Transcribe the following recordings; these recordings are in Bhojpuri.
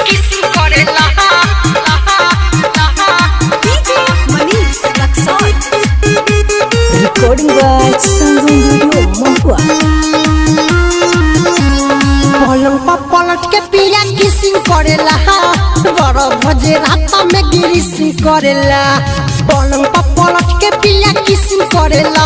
किसिंग करेला DJ Manish Luxor. Recording by Sangam Video Mahua. पलंग पर पलट के पिया किसिंग करेला बड़ा भजे रात में गिरिसिंग करेला पलंग पर पलट के पिया किसिंग करेला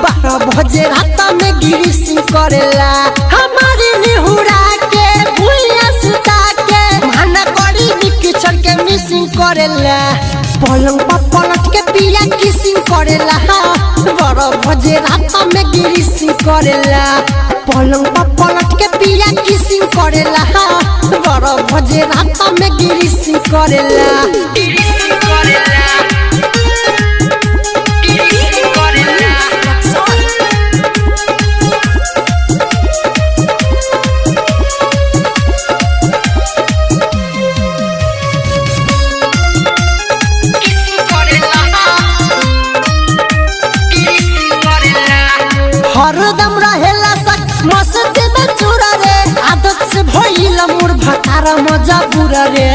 बड़ा भजे रात में गिरिसिंग करेला हमारी निहुरा के भुइया सुता के माना करी किचन के मिसिंग करेला पलंग पर पलट के पिया किसिंग करेला बड़ा भजे रात में गिरिसिंग करेला पलंग पर पलट के पिया किसिंग करेला बड़ा भजे रात में गिरिसिंग करेला गिरिसिंग करेला गिरिसिंग करेला हरदम रहेला सक मस्त में चूरा रे आदत से भइल मोर भतारा मजा पूरा रे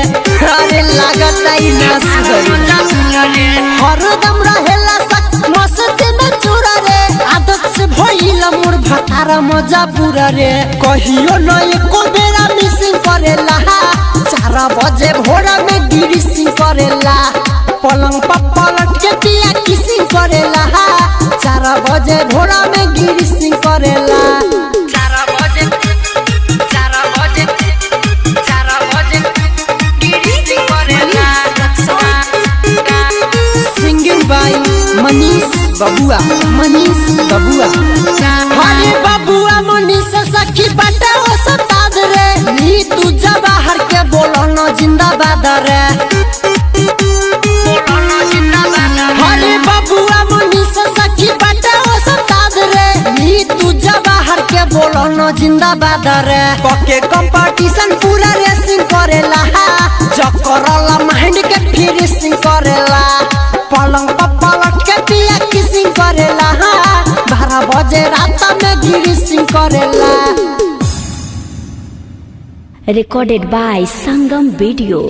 अरे लागत आई ना सुधरी हरदम रहेला सक मस्त में चूरा रे आदत से भइल मोर भतारा मजा पूरा रे कहियो न एको बेरा मिसिंग करेला 4 बजे भोर में गिरिसिंग करेला पलंग पर पलट के पिया किसिंग करेला 4 बजे भोर में गिरिसिंग करेला 4 बजे गिरिसिंग करेला सिंगिंग बाय मनीष बबुआ अरे बबुआ मनीष सखी बाटा ओ सताद रे नी तू जवाहर के बोलो न जिंदाबाद रे अरे बबुआ मनीष सखी बाटा ओ सताद रे नी तू जवाहर के बोलो न जिंदाबाद रे पके कंपटीशन पूरा रेसिंग करेला जकरला माइंड के फिनिशिंग करेला पलंग पर पलट के पिया किसिंग करेला 12 बजे रात में गिरिसिंग करेला Recorded by Sangam Video.